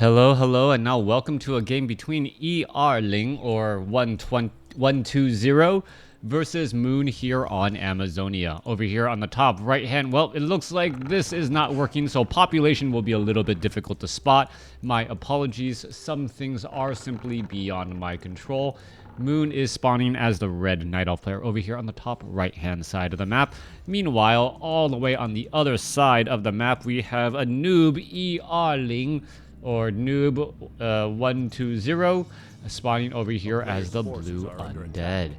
Hello, and now welcome to a game between Ling or 120 versus Moon here on Amazonia. Over here on the top right hand, well, it looks like this is not working, so population will be a little bit difficult to spot. My apologies, some things are simply beyond my control. Moon is spawning as the red Night Elf player over here on the top right hand side of the map. Meanwhile, all the way on the other side of the map, we have a noob Ling or noob 120 spawning over here as the blue Undead.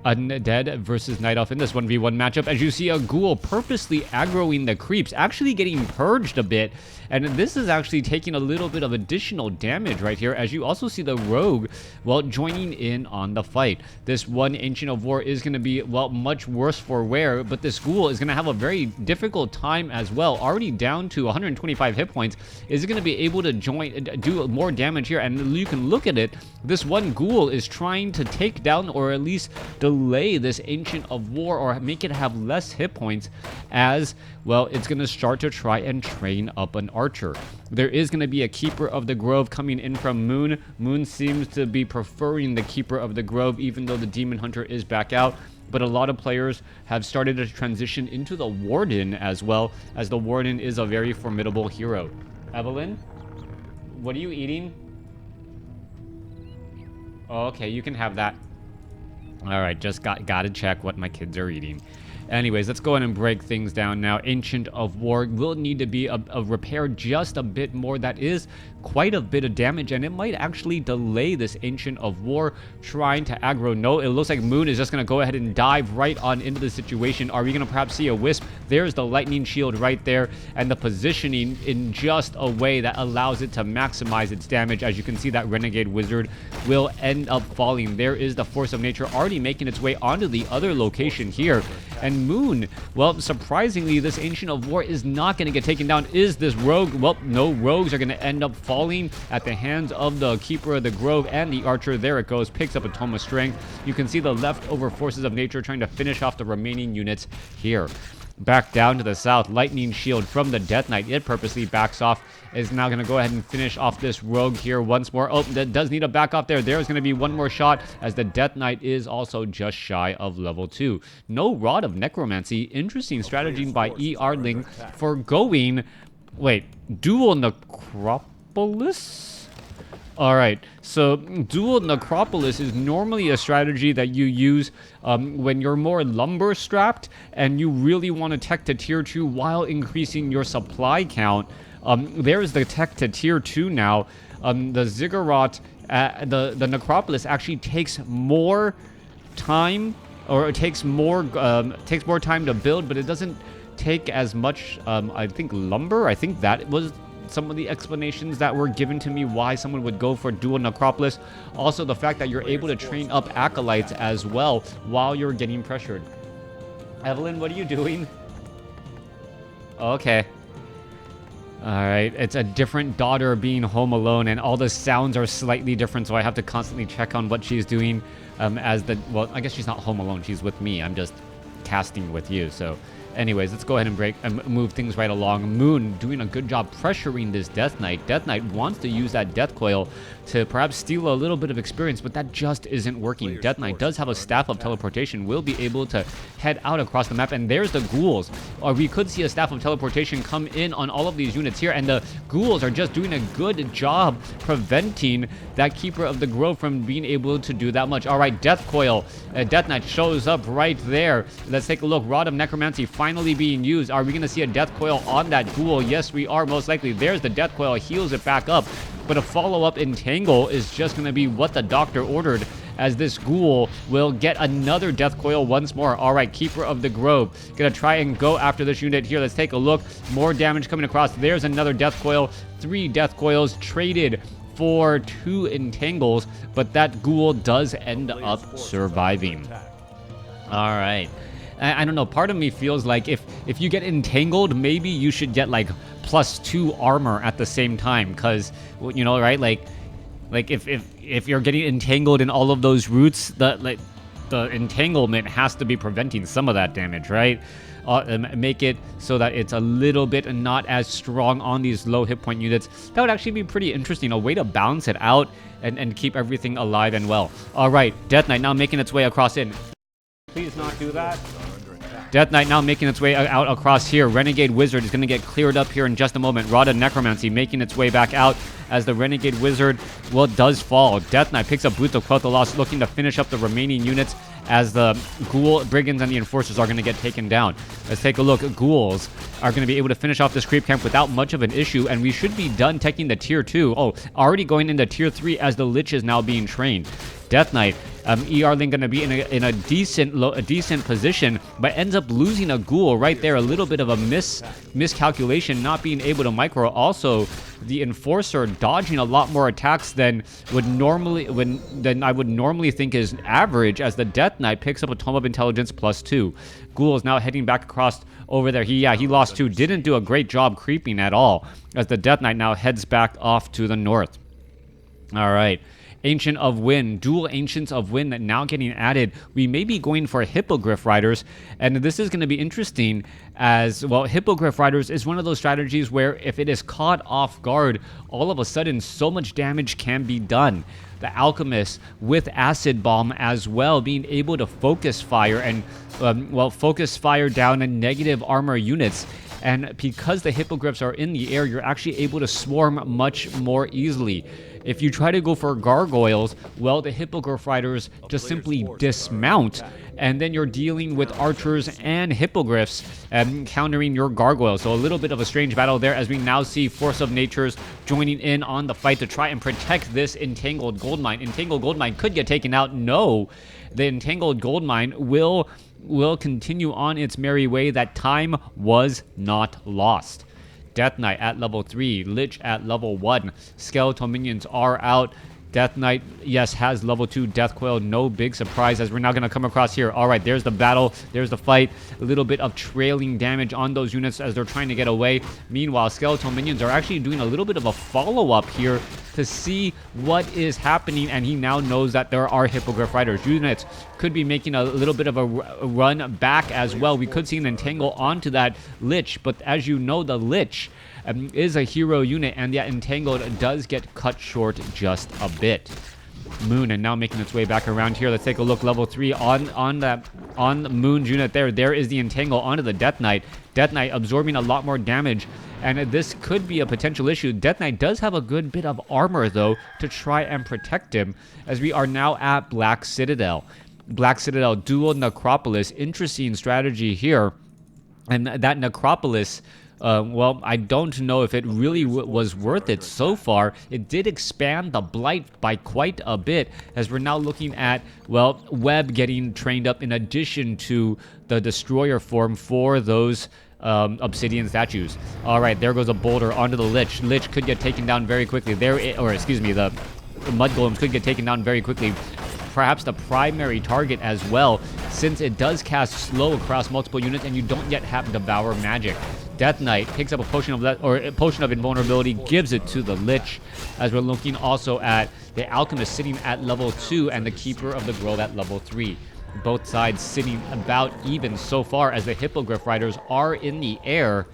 Undead versus Night Elf in this 1v1 matchup. As you see, a ghoul purposely aggroing the creeps, actually getting purged a bit, and this is actually taking a little bit of additional damage right here, as you also see the rogue, well, joining in on the fight. This one Ancient of War is going to be, well, much worse for wear, but this ghoul is going to have a very difficult time as well. Already down to 125 hit points, is going to be able to do more damage here, and you can look at it. This one ghoul is trying to take down, or at least delay, this Ancient of War, or make it have less hit points, as well it's going to start to try and train up an archer. There is going to be a Keeper of the Grove coming in from Moon. Moon seems to be preferring the Keeper of the Grove, even though the Demon Hunter is back out. But a lot of players have started to transition into the Warden as well, as the Warden is a very formidable hero. Evelyn, what are you eating? Oh, okay, you can have that. All right, just gotta check what my kids are eating. Anyways, let's go ahead and break things down now. Ancient of War will need to be a repaired just a bit more. That is quite a bit of damage, and it might actually delay this Ancient of War trying to aggro. No, it looks like Moon is just going to go ahead and dive right on into the situation. Are we going to perhaps see a Wisp? There's the Lightning Shield right there, and the positioning in just a way that allows it to maximize its damage. As you can see, that Renegade Wizard will end up falling. There is the Force of Nature already making its way onto the other location here. And Moon, well, surprisingly, this Ancient of War is not going to get taken down. Is this rogue? Well, no, rogues are going to end up falling at the hands of the Keeper of the Grove and the Archer. There it goes, picks up a Tome of Strength. You can see the leftover Forces of Nature trying to finish off the remaining units here. Back down to the south, Lightning Shield from the Death Knight. It purposely backs off. Is now going to go ahead and finish off this rogue here once more. Oh, that does need a back off there. There's going to be one more shot, as the Death Knight is also just shy of level 2. No Rod of Necromancy. Interesting strategy by Ling for going... Wait, Dual Necropolis? Alright, so Dual Necropolis is normally a strategy that you use when you're more lumber strapped and you really want to tech to tier 2 while increasing your supply count. There's the tech to tier 2 now. The Ziggurat, the Necropolis actually takes more time, or it takes more time to build, but it doesn't take as much, I think, lumber. I think that was some of the explanations that were given to me why someone would go for Dual Necropolis. Also, the fact that you're able to train up acolytes as well while you're getting pressured. Evelyn, what are you doing? Okay. Alright, it's a different daughter being home alone, and all the sounds are slightly different, so I have to constantly check on what she's doing. Well, I guess she's not home alone, she's with me. I'm just casting with you, so... Anyways, let's go ahead and move things right along. Moon doing a good job pressuring this Death Knight. Death Knight wants to use that Death Coil to perhaps steal a little bit of experience, but that just isn't working. Death Knight does have a Staff of Teleportation, will be able to head out across the map, and there's the ghouls. Or we could see a Staff of Teleportation come in on all of these units here, and the ghouls are just doing a good job preventing that Keeper of the Grove from being able to do that much. Alright, Death Coil. Death Knight shows up right there. Let's take a look. Rod of Necromancy finally being used. Are we going to see a Death Coil on that ghoul? Yes, we are, most likely. There's the Death Coil, heals it back up. But a follow-up Entangle is just going to be what the doctor ordered, as this ghoul will get another Death Coil once more. Alright, Keeper of the Grove. Gonna try and go after this unit here. Let's take a look. More damage coming across. There's another Death Coil. 3 Death Coils traded for 2 Entangles, but that ghoul does end up surviving. Alright. I don't know, part of me feels like if you get entangled, maybe you should get like +2 armor at the same time, because, you know, right, like if you're getting entangled in all of those roots, the entanglement has to be preventing some of that damage, right? make it so that it's a little bit not as strong on these low hit point units. That would actually be pretty interesting, a way to balance it out and keep everything alive and well. All right, Death Knight now making its way across in. Please not do that. Death Knight now making its way out across here. Renegade Wizard is going to get cleared up here in just a moment. Rod of Necromancy making its way back out as the Renegade Wizard, well, does fall. Death Knight picks up Boots of Quoth the Lost, looking to finish up the remaining units as the Ghoul, Brigands, and the Enforcers are going to get taken down. Let's take a look. Ghouls are going to be able to finish off this creep camp without much of an issue, and we should be done taking the tier 2. Oh, already going into tier 3 as the Lich is now being trained. Death Knight, ER-Ling going to be in a decent position, but ends up losing a Ghoul right there. A little bit of a miscalculation, not being able to micro. Also, the Enforcer dodging a lot more attacks than I would normally think is average, as the Death Knight picks up a Tome of Intelligence +2. Ghoul is now heading back across over there. He lost 2. Didn't do a great job creeping at all, as the Death Knight now heads back off to the north. All right. Ancient of Wind, dual Ancients of Wind that now getting added. We may be going for Hippogriff Riders, and this is going to be interesting as, well, Hippogriff Riders is one of those strategies where if it is caught off guard, all of a sudden so much damage can be done. The Alchemist with Acid Bomb as well, being able to focus fire and, focus fire down in negative armor units. And because the Hippogriffs are in the air, you're actually able to swarm much more easily. If you try to go for gargoyles, well, the Hippogriff Riders just simply dismount, and then you're dealing with archers and hippogriffs and countering your gargoyles. So a little bit of a strange battle there, as we now see Force of Natures joining in on the fight to try and protect this Entangled Goldmine. Entangled Goldmine could get taken out. No, the Entangled Goldmine will continue on its merry way. That time was not lost. Death Knight at level 3, Lich at level 1, Skeletal Minions are out. Death Knight, yes, has level 2 Death Coil. No big surprise, as we're now going to come across here. All right, there's the battle. There's the fight. A little bit of trailing damage on those units as they're trying to get away. Meanwhile, Skeletal Minions are actually doing a little bit of a follow-up here to see what is happening, and he now knows that there are Hippogriff Riders. Units could be making a little bit of a run back as well. We could see an entangle onto that Lich, but as you know, the Lich is a hero unit, and that Entangled does get cut short just a bit. Moon, and now making its way back around here. Let's take a look. Level 3 on the Moon's unit there. There is the Entangle onto the Death Knight. Death Knight absorbing a lot more damage, and this could be a potential issue. Death Knight does have a good bit of armor, though, to try and protect him, as we are now at Black Citadel. Black Citadel, dual Necropolis. Interesting strategy here. And that Necropolis, well, I don't know if it really was worth it so far. It did expand the Blight by quite a bit, as we're now looking at, well, Web getting trained up in addition to the Destroyer form for those Obsidian statues. All right, there goes a boulder onto the Lich. Lich could get taken down very quickly. The Mud Golems could get taken down very quickly. Perhaps the primary target as well, since it does cast slow across multiple units and you don't yet have Devour Magic. Death Knight picks up a potion of invulnerability, gives it to the Lich, as we're looking also at the Alchemist sitting at level 2 and the Keeper of the Grove at level 3. Both sides sitting about even so far, as the Hippogriff Riders are in the air.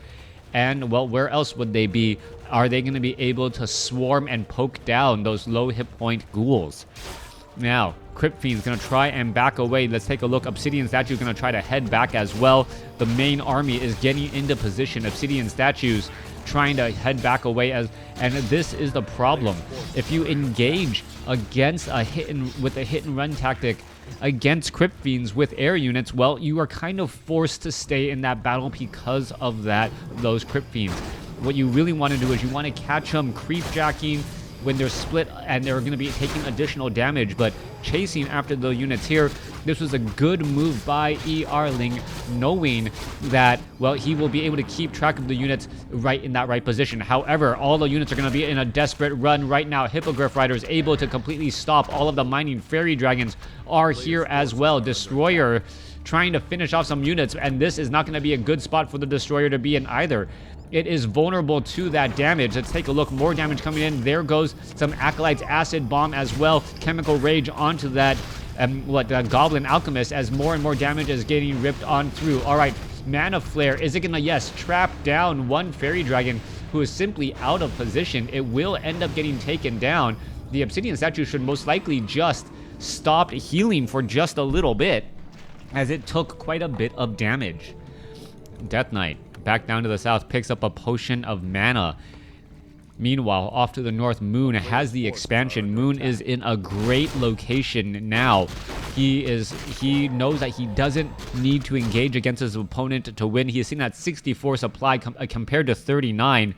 And, well, where else would they be? Are they going to be able to swarm and poke down those low hit point ghouls? Now, Crypt Fiend's going to try and back away. Let's take a look. Obsidian Statue's going to try to head back as well. The main army is getting into position. Obsidian Statues trying to head back away, and this is the problem. If you engage against with a hit and run tactic against Crypt Fiends with air units, well, you are kind of forced to stay in that battle because of those Crypt Fiends. What you really want to do is you want to catch them creep jacking when they're split and they're going to be taking additional damage, but chasing after the units here. This was a good move by ER-Ling, knowing that, well, he will be able to keep track of the units right in that right position. However, all the units are going to be in a desperate run right now. Hippogriff Riders able to completely stop. All of the mining fairy dragons are here as well. Destroyer trying to finish off some units, and this is not going to be a good spot for the Destroyer to be in either. It is vulnerable to that damage. Let's take a look. More damage coming in. There goes some Acolyte's Acid Bomb as well. Chemical Rage onto that Goblin Alchemist, as more and more damage is getting ripped on through. All right, Mana Flare, is it gonna, yes, trap down one Fairy Dragon who is simply out of position? It will end up getting taken down. The Obsidian Statue should most likely just stop healing for just a little bit, as it took quite a bit of damage. Death Knight, back down to the south, picks up a potion of mana. Meanwhile, off to the north, Moon has the expansion. Moon is in a great location now. He knows that he doesn't need to engage against his opponent to win. He is seeing that 64 supply compared to 39.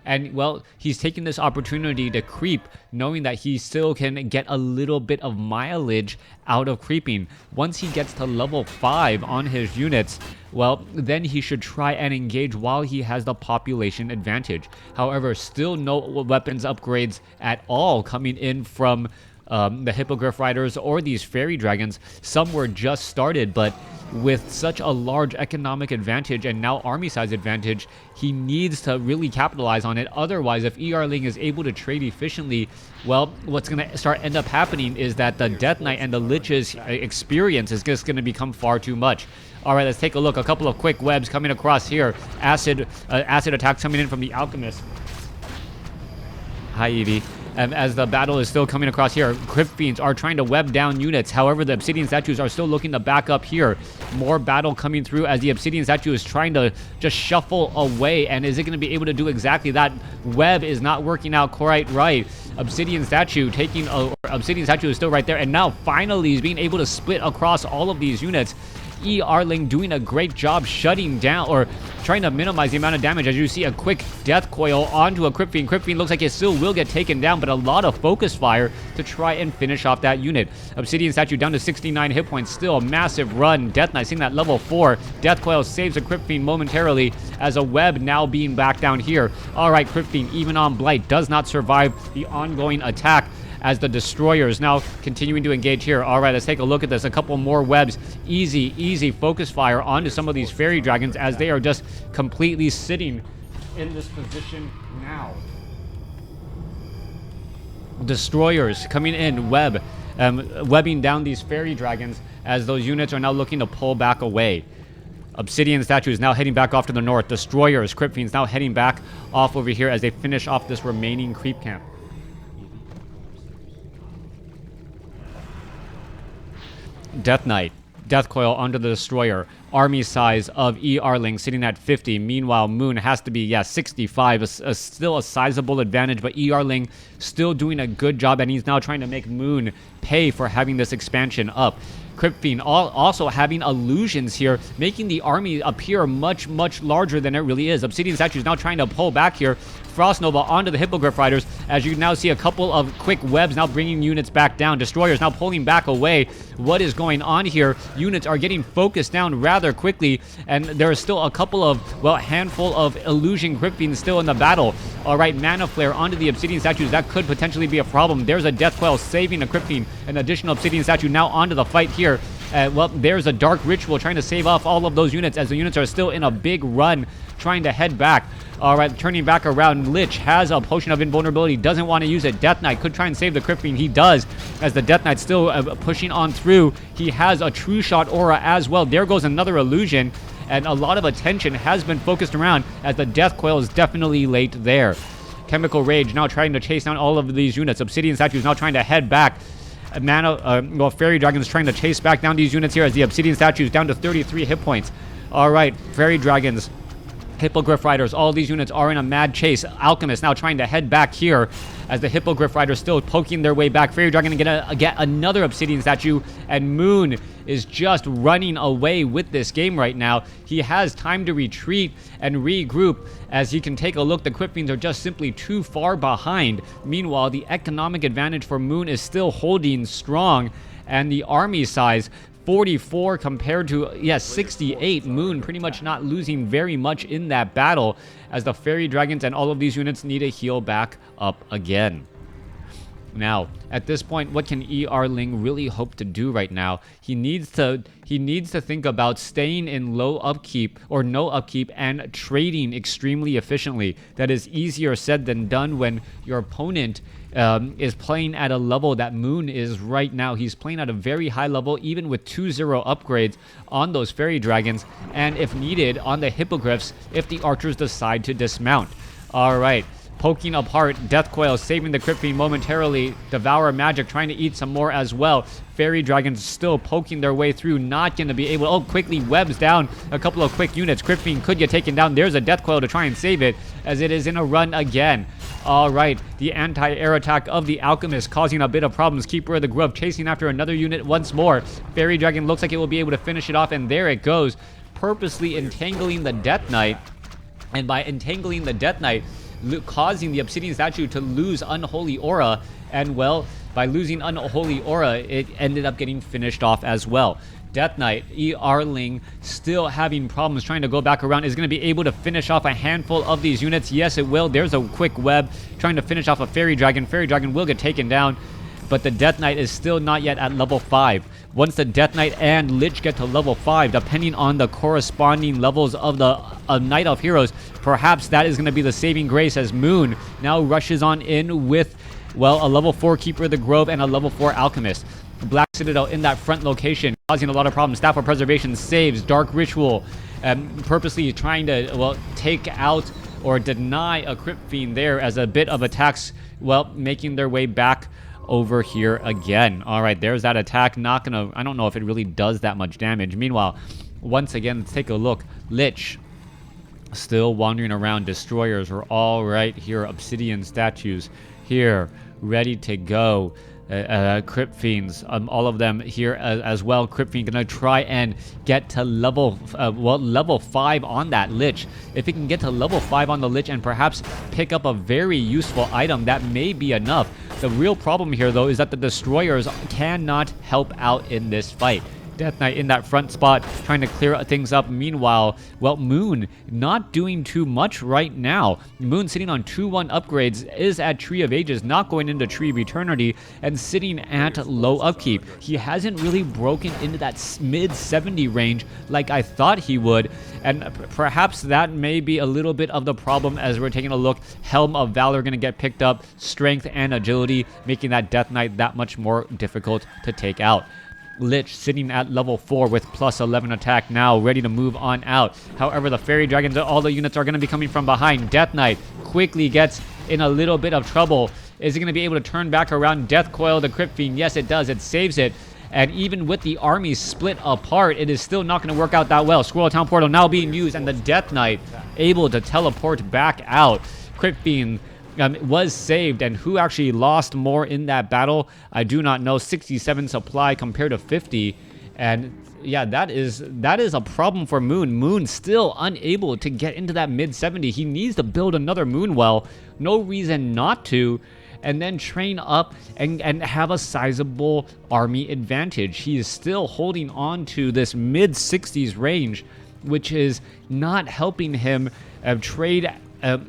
And, well, he's taking this opportunity to creep, knowing that he still can get a little bit of mileage out of creeping. Once he gets to level 5 on his units, well, then he should try and engage while he has the population advantage. However, still no weapons upgrades at all coming in from the Hippogriff Riders or these Fairy Dragons. Some were just started, but with such a large economic advantage and now army size advantage, he needs to really capitalize on it. Otherwise, if Ling is able to trade efficiently, well, what's going to end up happening is that the Death Knight and the Lich's experience is just going to become far too much. All right, let's take a look. A couple of quick webs coming across here. Acid attacks coming in from the Alchemist. Hi, Evie. As the battle is still coming across here, Crypt Fiends are trying to web down units. However, the Obsidian Statues are still looking to back up here. More battle coming through as the Obsidian Statue is trying to just shuffle away. And is it going to be able to do exactly that? Web is not working out quite right. Obsidian Statue is still right there. And now finally he's being able to split across all of these units. Ling doing a great job shutting down or trying to minimize the amount of damage. As you see, a quick death coil onto a Crypt Fiend. Crypt Fiend looks like it still will get taken down, but a lot of focus fire to try and finish off that unit. Obsidian Statue down to 69 hit points. Still a massive run. Death Knight seeing that level 4. Death coil saves a Crypt Fiend momentarily as a web now being back down here. All right, Crypt Fiend, even on Blight, does not survive the ongoing attack as the Destroyers now continuing to engage here. All right, let's take a look at this. A couple more webs. Easy focus fire onto some of these Fairy Dragons as they are just completely sitting in this position now. Destroyers coming in, webbing down these Fairy Dragons as those units are now looking to pull back away. Obsidian Statues now heading back off to the north. Destroyers, Crypt Fiends now heading back off over here as they finish off this remaining creep camp. Death Knight, Death Coil onto the Destroyer. Army size of Ling sitting at 50. Meanwhile, Moon has to be, 65. Still a sizable advantage, but Ling still doing a good job, and he's now trying to make Moon pay for having this expansion up. Crypt Fiend also having illusions here, making the army appear much larger than it really is. Obsidian Statue is now trying to pull back here. Frost Nova onto the Hippogriff Riders, as you now see a couple of quick webs now bringing units back down. Destroyers now pulling back away. What is going on here? Units are getting focused down rather quickly, and there is still a couple of, handful of illusion Crypt Fiends still in the battle. All right, Mana Flare onto the Obsidian Statues. That could potentially be a problem. There's a Death Coil saving a Crypt Fiend. An additional Obsidian Statue now onto the fight here. There's a Dark Ritual trying to save off all of those units as the units are still in a big run trying to head back. All right, turning back around. Lich has a Potion of Invulnerability, doesn't want to use it. Death Knight could try and save the Crypt Fiend. He does, as the Death Knight still pushing on through. He has a True Shot aura as well. There goes another illusion, and a lot of attention has been focused around as the Death Coil is definitely late there. Chemical Rage now trying to chase down all of these units. Obsidian Statue is now trying to head back. Fairy Dragons trying to chase back down these units here as the Obsidian Statue is down to 33 hit points. All right, Fairy Dragons, Hippogriff Riders, all these units are in a mad chase. Alchemist now trying to head back here as the Hippogriff Riders still poking their way back. Fairy Dragon gonna get another Obsidian Statue, and Moon is just running away with this game right now. He has time to retreat and regroup as he can take a look. The Crypt Fiends are just simply too far behind. Meanwhile, the economic advantage for Moon is still holding strong, and the army size 44 compared to 68. Moon pretty much not losing very much in that battle as the Fairy Dragons and all of these units need to heal back up again. Now, at this point, what can Ling really hope to do right now? He needs to think about staying in low upkeep or no upkeep and trading extremely efficiently. That is easier said than done when your opponent is playing at a level that Moon is right now. He's playing at a very high level, even with 2-0 upgrades on those fairy dragons, and if needed, on the hippogriffs if the archers decide to dismount. All right. Poking apart, Death Coil saving the Crypt Fiend momentarily. Devour Magic trying to eat some more as well. Fairy Dragons still poking their way through, not going to be able... Oh, quickly webs down a couple of quick units. Crypt Fiend could get taken down. There's a Death Coil to try and save it, as it is in a run again. All right, the anti-air attack of the Alchemist causing a bit of problems. Keeper of the Grove chasing after another unit once more. Fairy Dragon looks like it will be able to finish it off, and there it goes. Purposely entangling the Death Knight. And by entangling the Death Knight, causing the Obsidian Statue to lose Unholy Aura, and well, by losing Unholy Aura, it ended up getting finished off as well. Death Knight, Ling, still having problems trying to go back around, is going to be able to finish off a handful of these units. Yes, it will. There's a quick web trying to finish off a Fairy Dragon. Fairy Dragon will get taken down, but the Death Knight is still not yet at level 5. Once the Death Knight and Lich get to level 5, depending on the corresponding levels of the Knight of Heroes, perhaps that is going to be the saving grace, as Moon now rushes on in with, well, a level 4 Keeper of the Grove and a level 4 Alchemist. Black Citadel in that front location, causing a lot of problems. Staff of Preservation saves. Dark Ritual, purposely trying to, well, take out or deny a Crypt Fiend there, as a bit of attacks, well, making their way back over here again. All right, there's that attack. Not gonna, I don't know if it really does that much damage. Meanwhile, once again, let's take a look. Lich still wandering around. Destroyers are all right here. Obsidian statues here, ready to go. Crypt Fiends, all of them here as well. Crypt Fiend gonna try and get to level 5 on that Lich. If it can get to level 5 on the Lich and perhaps pick up a very useful item, that may be enough. The real problem here, though, is that the Destroyers cannot help out in this fight. Death Knight in that front spot, trying to clear things up. Meanwhile, well, Moon not doing too much right now. Moon sitting on 2-1 upgrades, is at Tree of Ages, not going into Tree of Eternity, and sitting at low upkeep. He hasn't really broken into that mid-70 range like I thought he would, and perhaps that may be a little bit of the problem as we're taking a look. Helm of Valor going to get picked up, strength and agility, making that Death Knight that much more difficult to take out. Lich sitting at level 4 with plus 11 attack now, ready to move on out. However, the Fairy Dragons, all the units are going to be coming from behind. Death Knight quickly gets in a little bit of trouble. Is he going to be able to turn back around? Death Coil the Crypt Fiend. Yes, it does. It saves it. And even with the army split apart, it is still not going to work out that well. Squirrel Town Portal now being used, and the Death Knight able to teleport back out. Crypt Fiend was saved, and who actually lost more in that battle, I do not know. 67 supply compared to 50, and yeah, that is a problem for Moon. Moon still unable to get into that mid-70. He needs to build another Moon Well. No reason not to, and then train up and have a sizable army advantage. He is still holding on to this mid-60s range, which is not helping him trade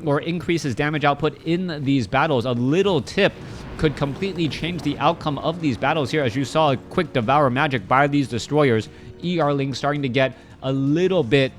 or increase his damage output in these battles. A little tip could completely change the outcome of these battles here. As you saw, a quick Devour Magic by these Destroyers. Ling starting to get a little bit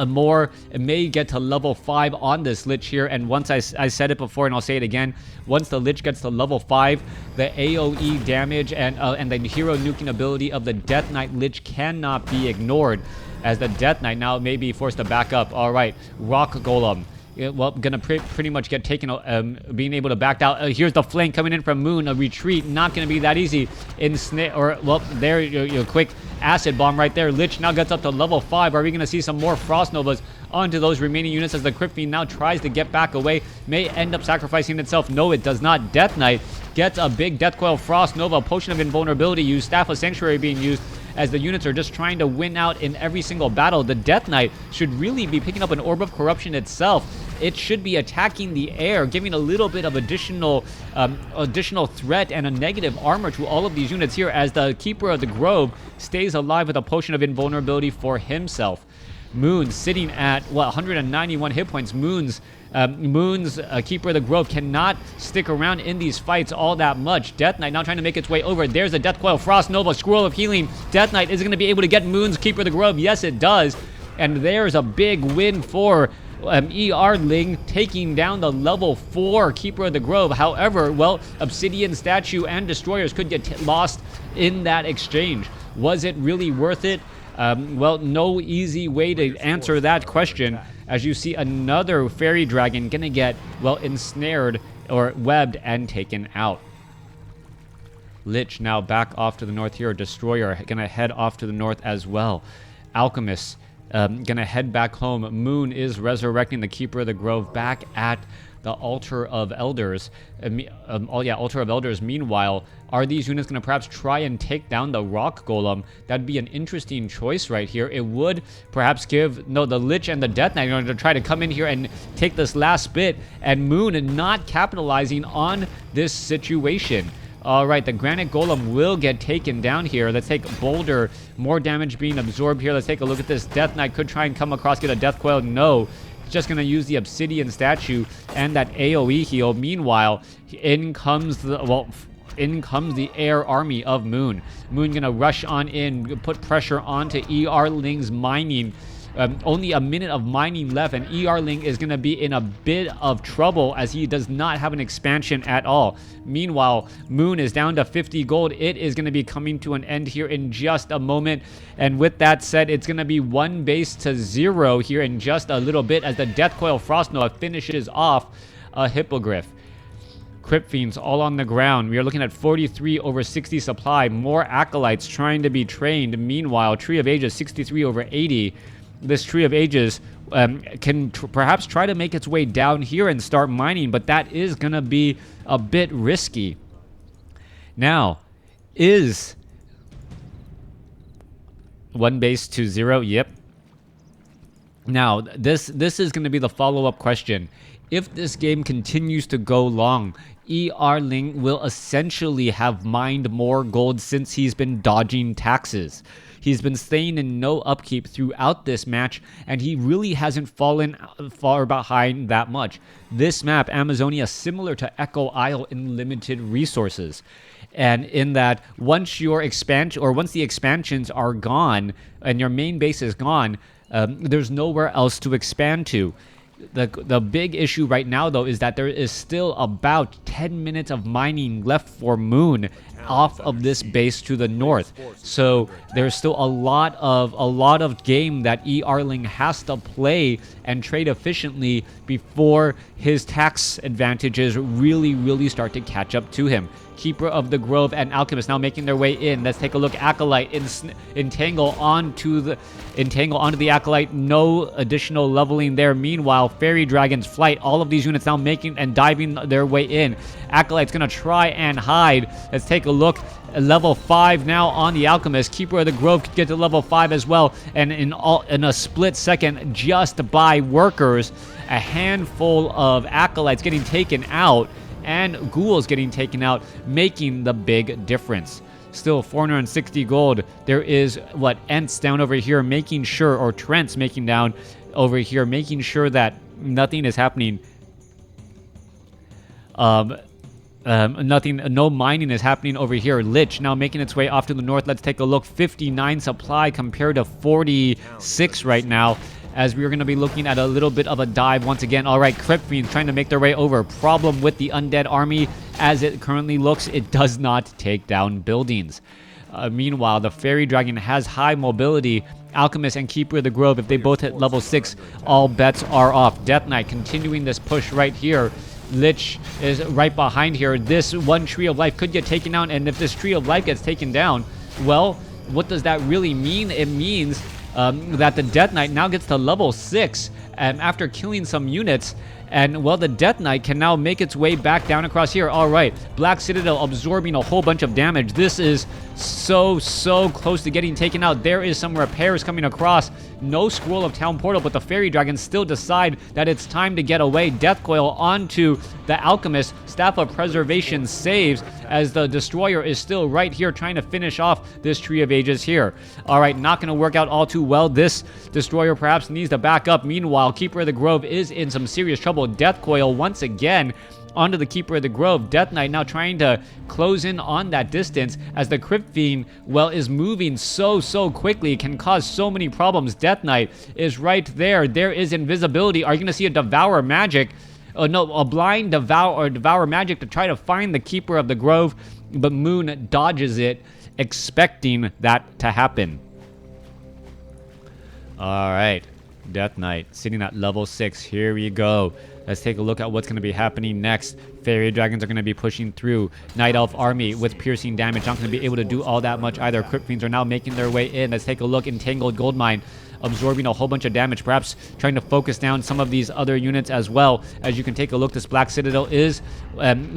more. It may get to level 5 on this Lich here, and once I said it before and I'll say it again, once the Lich gets to level 5, the AoE damage and the hero nuking ability of the Death Knight Lich cannot be ignored, as the Death Knight now may be forced to back up. All right, Rock Golem, well, gonna pretty much get taken, being able to back out. Here's the flank coming in from Moon. A retreat, not gonna be that easy. There, your quick acid bomb right there. Lich now gets up to level 5. Are we gonna see some more Frost Novas onto those remaining units as the Crypt Fiend now tries to get back away? May end up sacrificing itself. No, it does not. Death Knight gets a big Death Coil Frost Nova, Potion of Invulnerability used, Staff of Sanctuary being used, as the units are just trying to win out in every single battle. The Death Knight should really be picking up an Orb of Corruption itself. It should be attacking the air, giving a little bit of additional threat and a negative armor to all of these units here, as the Keeper of the Grove stays alive with a Potion of Invulnerability for himself. Moon sitting at, 191 hit points. Moon's Moon's Keeper of the Grove cannot stick around in these fights all that much. Death Knight now trying to make its way over. There's a Death Coil, Frost Nova, Scroll of Healing. Death Knight is going to be able to get Moon's Keeper of the Grove. Yes, it does. And there's a big win for ER-Ling, taking down the level 4 Keeper of the Grove. However, well, Obsidian Statue and Destroyers could get lost in that exchange. Was it really worth it? Well, no easy way to answer that question, as you see another Fairy Dragon gonna get, well, ensnared or webbed and taken out. Lich now back off to the north here. Destroyer gonna head off to the north as well. Alchemist gonna head back home. Moon is resurrecting the Keeper of the Grove back at the Altar of Elders. Altar of Elders. Meanwhile, are these units going to perhaps try and take down the Rock Golem? That'd be an interesting choice right here. It would perhaps give, no, the Lich and the Death Knight are going to try to come in here and take this last bit, and Moon not capitalizing on this situation. All right, the Granite Golem will get taken down here. Let's take Boulder. More damage being absorbed here. Let's take a look at this. Death Knight could try and come across, get a Death Coil. No. Just going to use the Obsidian Statue and that AoE heal. Meanwhile, in comes the air army of Moon. Moon going to rush on in, put pressure onto ER-Ling's mining. Only a minute of mining left, and ER-Ling is going to be in a bit of trouble as he does not have an expansion at all. Meanwhile, Moon is down to 50 gold. It is going to be coming to an end here in just a moment. And with that said, it's going to be 1 base to 0 here in just a little bit as the Death Coil Frost Nova finishes off a Hippogriff. Crypt Fiends all on the ground. We are looking at 43 over 60 supply. More Acolytes trying to be trained. Meanwhile, Tree of Ages 63 over 80. This Tree of Ages can perhaps try to make its way down here and start mining, but that is going to be a bit risky. Now, is 1 base to 0? Yep. Now, this is going to be the follow-up question. If this game continues to go long, ER-Ling will essentially have mined more gold since he's been dodging taxes. He's been staying in no upkeep throughout this match, and he really hasn't fallen far behind that much. This map, Amazonia, similar to Echo Isle in limited resources. And in that, once your expansion, or once the expansions are gone, and your main base is gone, there's nowhere else to expand to. The big issue right now, though, is that there is still about 10 minutes of mining left for Moon off of this base to the north. So there's still a lot of game that ER-Ling has to play and trade efficiently before his tax advantages really start to catch up to him. Keeper of the Grove and Alchemist now making their way in. Let's take a look. Acolyte entangle onto the Acolyte. No additional leveling there. Meanwhile, Fairy Dragon's Flight. All of these units now making and diving their way in. Acolyte's gonna try and hide. Let's take a look. Level 5 now on the Alchemist. Keeper of the Grove could get to level 5 as well. And in a split second, just by workers, a handful of Acolytes getting taken out and ghouls getting taken out, making the big difference. Still 460 gold. There is Ent's down over here making sure, or Trent's making down over here, making sure that nothing is happening. No mining is happening over here. Lich now making its way off to the north. Let's take a look. 59 supply compared to 46 right now, as we are going to be looking at a little bit of a dive once again. All right, Crypt Fiends trying to make their way over. Problem with the Undead army, as it currently looks, it does not take down buildings. Meanwhile, the Fairy Dragon has high mobility. Alchemist and Keeper of the Grove, if they both hit level 6, all bets are off. Death Knight continuing this push right here. Lich is right behind here. This one Tree of Life could get taken down, and if this Tree of Life gets taken down, well, what does that really mean? It means that the Death Knight now gets to level 6 after killing some units, and well, the Death Knight can now make its way back down across here. All right, Black Citadel absorbing a whole bunch of damage. This is so close to getting taken out. There is some repairs coming across. No Scroll of Town Portal, but the Fairy Dragons still decide that it's time to get away. Death Coil onto the Alchemist. Staff of Preservation saves as the Destroyer is still right here trying to finish off this Tree of Ages here. All right, not going to work out all too well. This Destroyer perhaps needs to back up. Meanwhile, Keeper of the Grove is in some serious trouble. terrible death coil once again onto the Keeper of the Grove. Death Knight now trying to close in on that distance as the Crypt Fiend, well, is moving so quickly. It can cause so many problems. Death Knight is right there. There is invisibility. Are you going to see a Devour Magic? No, a blind Devour Magic to try to find the Keeper of the Grove, but Moon dodges it, expecting that to happen. All right, Death Knight sitting at level 6. Here we go. Let's take a look at what's going to be happening next. Fairy Dragons are going to be pushing through. Night Elf Army with piercing damage. Not going to be able to do all that much either. Crypt Fiends are now making their way in. Let's take a look. Entangled Goldmine absorbing a whole bunch of damage. Perhaps trying to focus down some of these other units as well. As you can take a look, this Black Citadel is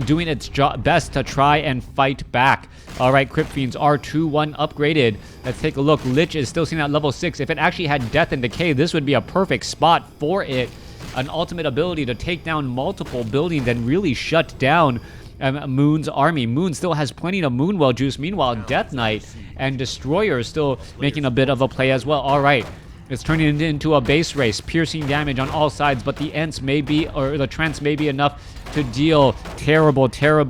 doing its best to try and fight back. All right, Crypt Fiends are 2-1 upgraded. Let's take a look. Lich is still sitting at level 6. If it actually had Death and Decay, this would be a perfect spot for it. An ultimate ability to take down multiple buildings and really shut down Moon's army. Moon still has plenty of Moonwell juice. Meanwhile, Death Knight and Destroyer are still making a bit of a play as well. All right. It's turning into a base race, piercing damage on all sides, but the Ents may be, or the Trents may be enough to deal terrible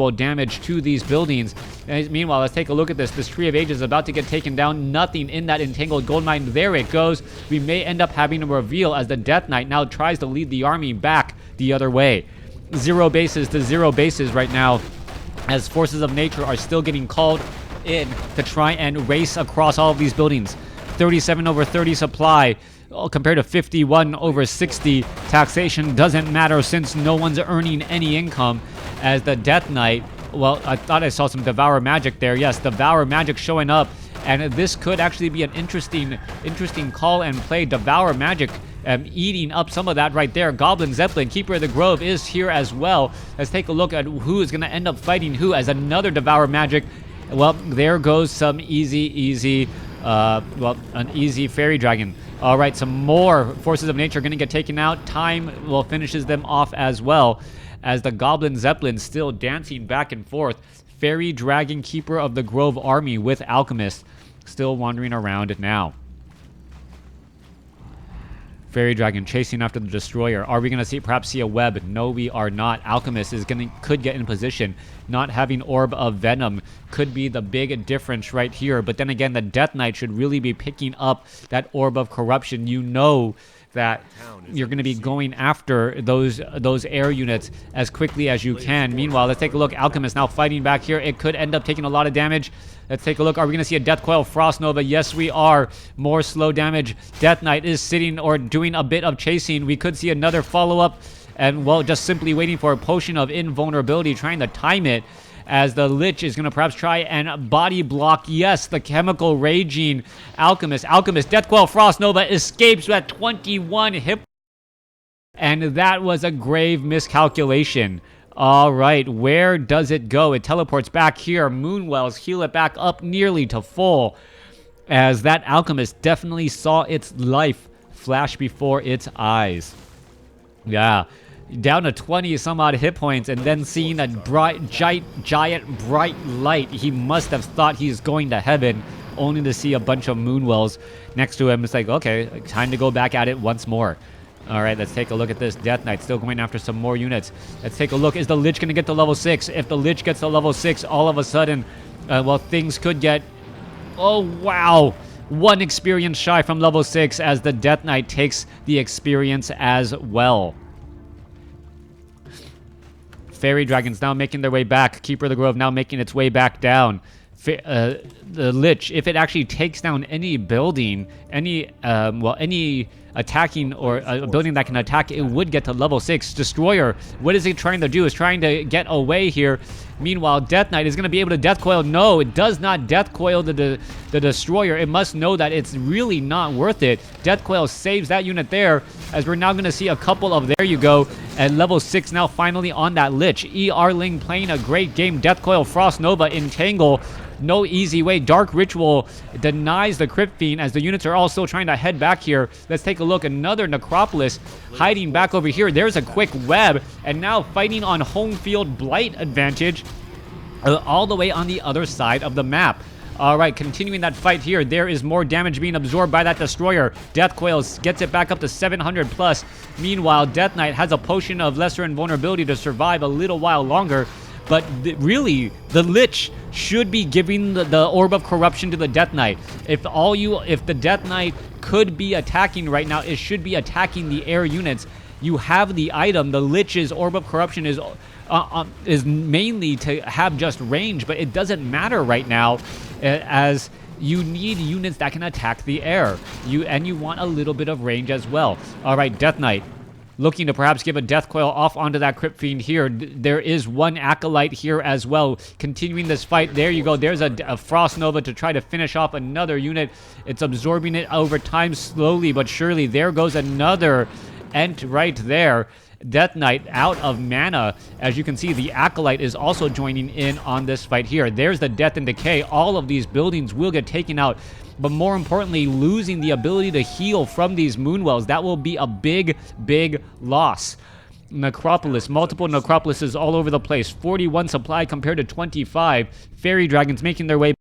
damage to these buildings. And meanwhile, let's take a look at this. This Tree of Ages is about to get taken down. Nothing in that Entangled Goldmine. There it goes. We may end up having a reveal as the Death Knight now tries to lead the army back the other way. 0 bases to 0 bases right now, as forces of nature are still getting called in to try and race across all of these buildings. 37 over 30 supply compared to 51 over 60. Taxation doesn't matter since no one's earning any income, as the Death Knight, well, I thought I saw some Devour Magic there. Yes, Devour Magic showing up, and this could actually be an interesting call and play. Devour Magic eating up some of that right there. Goblin Zeppelin, Keeper of the Grove, is here as well. Let's take a look at who is going to end up fighting who, as another Devour Magic. Well, there goes some easy an easy Fairy Dragon. All right, some more forces of nature are going to get taken out. Time, well, finishes them off as well, as the Goblin Zeppelin still dancing back and forth. Fairy Dragon, Keeper of the Grove army with Alchemist still wandering around now. Fairy Dragon chasing after the Destroyer. Are we going to perhaps see a web? No, we are not. Alchemist could get in position. Not having Orb of Venom could be the big difference right here. But then again, the Death Knight should really be picking up that Orb of Corruption. You know that you're going to be going after those air units as quickly as you can. Meanwhile, let's take a look. Alchemist now fighting back here. It could end up taking a lot of damage. Let's take a look. Are we going to see a Death Coil Frost Nova? Yes, we are. More slow damage. Death Knight is sitting or doing a bit of chasing. We could see another follow-up, and, well, just simply waiting for a Potion of Invulnerability, trying to time it, as the Lich is going to perhaps try and body block. Yes, the chemical raging Alchemist. Death Coil Frost Nova escapes at 21 hit. And that was a grave miscalculation. All right, where does it go? It teleports back here. Moonwells heal it back up nearly to full, as that Alchemist definitely saw its life flash before its eyes. Yeah. Down to 20 some odd hit points, and then seeing a giant bright light. He must have thought he's going to heaven, only to see a bunch of Moonwells next to him. It's like, okay, time to go back at it once more. All right, let's take a look at this. Death Knight still going after some more units. Let's take a look. Is the Lich going to get to level 6? If the Lich gets to level 6, all of a sudden, well, things could get... Oh, wow. 1 experience shy from level 6, as the Death Knight takes the experience as well. Fairy Dragons now making their way back. Keeper of the Grove now making its way back down. The Lich, if it actually takes down any building, any attacking or a building that can attack, it would get to level 6. Destroyer, what is it trying to do? Is trying to get away here. Meanwhile, Death Knight is going to be able to Death Coil. No, it does not Death Coil the Destroyer. It must know that it's really not worth it. Death Coil saves that unit there, as we're now going to see a couple of, there you go, at level 6 now finally on that Lich. ER Ling playing a great game. Death Coil, Frost Nova, Entangle. No easy way. Dark Ritual denies the Crypt Fiend, as the units are all still trying to head back here. Let's take a look. Another Necropolis hiding back over here. There's a quick web, and now fighting on home field blight advantage all the way on the other side of the map. All right, continuing that fight here. There is more damage being absorbed by that destroyer. Death Coil gets it back up to 700 plus. Meanwhile, Death Knight has a potion of lesser invulnerability to survive a little while longer. But really, the Lich should be giving the Orb of Corruption to the Death Knight. If the Death Knight could be attacking right now, it should be attacking the air units. You have the item. The Lich's Orb of Corruption is mainly to have just range, but it doesn't matter right now, as you need units that can attack the air. You want a little bit of range as well. All right, Death Knight looking to perhaps give a Death Coil off onto that Crypt Fiend here. There is one Acolyte here as well, continuing this fight. There you go. There's a Frost Nova to try to finish off another unit. It's absorbing it over time, slowly but surely. There goes another Ent right there. Death Knight out of mana. As you can see, the Acolyte is also joining in on this fight here. There's the Death and Decay. All of these buildings will get taken out, but more importantly, losing the ability to heal from these Moonwells. That will be a big, big loss. Necropolis, multiple Necropolises all over the place. 41 supply compared to 25. Fairy Dragons making their way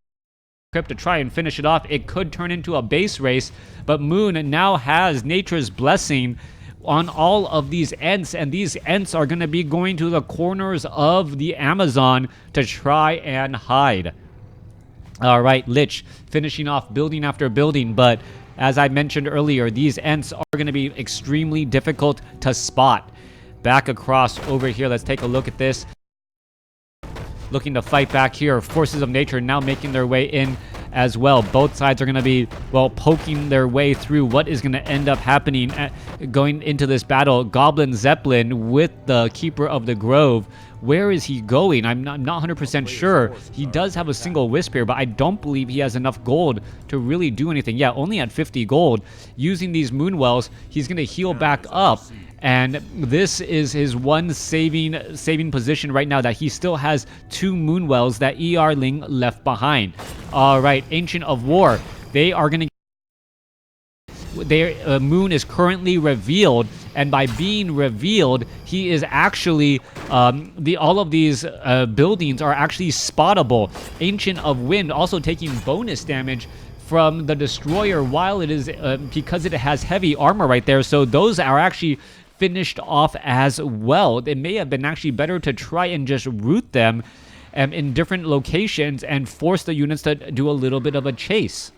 crypt to try and finish it off. It could turn into a base race, but Moon now has Nature's Blessing on all of these Ents, and these Ents are going to be going to the corners of the Amazon to try and hide. All right, Lich finishing off building after building, but as I mentioned earlier, these Ents are going to be extremely difficult to spot. Back across over here, let's take a look at this. Looking to fight back here. Forces of Nature now making their way in as well. Both sides are going to be, well, poking their way through what is going to end up happening going into this battle. Goblin Zeppelin with the Keeper of the Grove. Where is he going? I'm not 100% sure. He does have a single Wisp here, but I don't believe he has enough gold to really do anything. Yeah, only at 50 gold. Using these Moonwells, he's going to heal back up. And this is his one saving position right now, that he still has 2 Moonwells that Ling left behind. All right, Ancient of War. They are going to... Their Moon is currently revealed, and by being revealed, he is actually... all of these buildings are actually spottable. Ancient of Wind also taking bonus damage from the Destroyer while it is... because it has heavy armor right there, so those are actually finished off as well. It may have been actually better to try and just root them in different locations and force the units to do a little bit of a chase.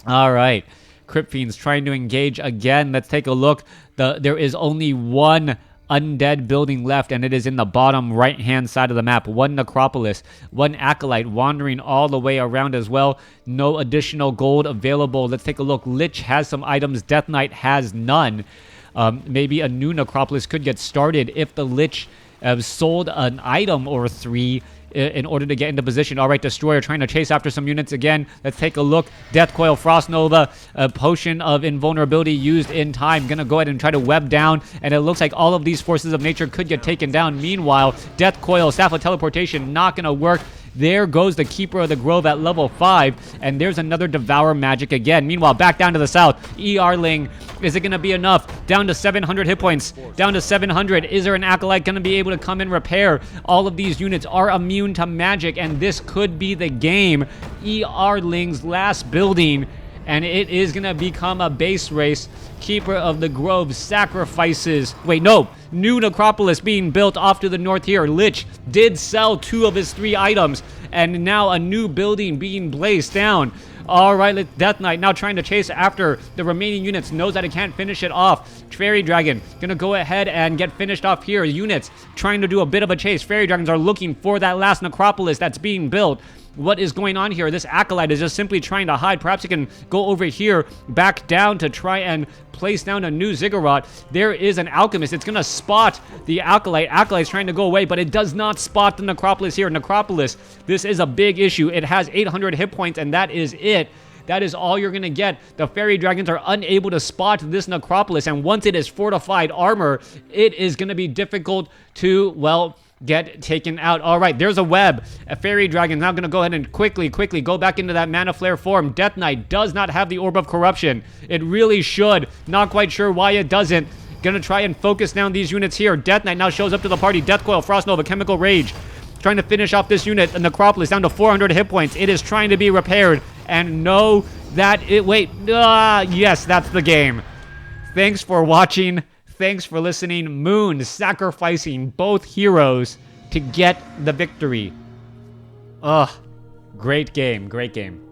All right, Crypt Fiends trying to engage again. Let's take a look. There is only one Undead building left, and it is in the bottom right-hand side of the map. One Necropolis, one Acolyte wandering all the way around as well. No additional gold available. Let's take a look. Lich has some items. Death Knight has none. Maybe a new Necropolis could get started if the Lich sold an item or 3 in order to get into position. All right, Destroyer trying to chase after some units again. Let's take a look. Death Coil, Frost Nova, a potion of invulnerability used in time. Gonna go ahead and try to web down, and it looks like all of these forces of nature could get taken down. Meanwhile, Death Coil, Staff of Teleportation, not gonna work. There goes the Keeper of the Grove at level 5, and there's another Devour Magic again. Meanwhile, back down to the south, Ling, is it going to be enough? Down to 700 hit points, down to 700. Is there an Acolyte going to be able to come and repair? All of these units are immune to magic, and this could be the game. Ling's last building, and it is going to become a base race. Keeper of the Grove sacrifices... Wait, no. New Necropolis being built off to the north here. Lich did sell 2 of his 3 items, and now a new building being blazed down. All right, Death Knight now trying to chase after the remaining units. Knows that it can't finish it off. Fairy Dragon gonna go ahead and get finished off here. Units trying to do a bit of a chase. Fairy Dragons are looking for that last Necropolis that's being built. What is going on here? This Acolyte is just simply trying to hide. Perhaps he can go over here, back down to try and place down a new Ziggurat. There is an Alchemist. It's going to spot the Acolyte. Acolyte's trying to go away, but it does not spot the Necropolis here. Necropolis, this is a big issue. It has 800 hit points, and that is it. That is all you're going to get. The Fairy Dragons are unable to spot this Necropolis, and once it is fortified armor, it is going to be difficult to, well, get taken out. All right, there's a web. A Fairy Dragon now going to go ahead and quickly go back into that Mana Flare form. Death Knight does not have the Orb of Corruption. It really should. Not quite sure why it doesn't. Gonna try and focus down these units here. Death Knight now shows up to the party. Death Coil, Frost Nova, Chemical Rage. trying to finish off this unit. The Necropolis down to 400 hit points. It is trying to be repaired. And know that it... Wait. Yes, that's the game. Thanks for watching. Thanks for listening. Moon sacrificing both heroes to get the victory. Ugh. Great game. Great game.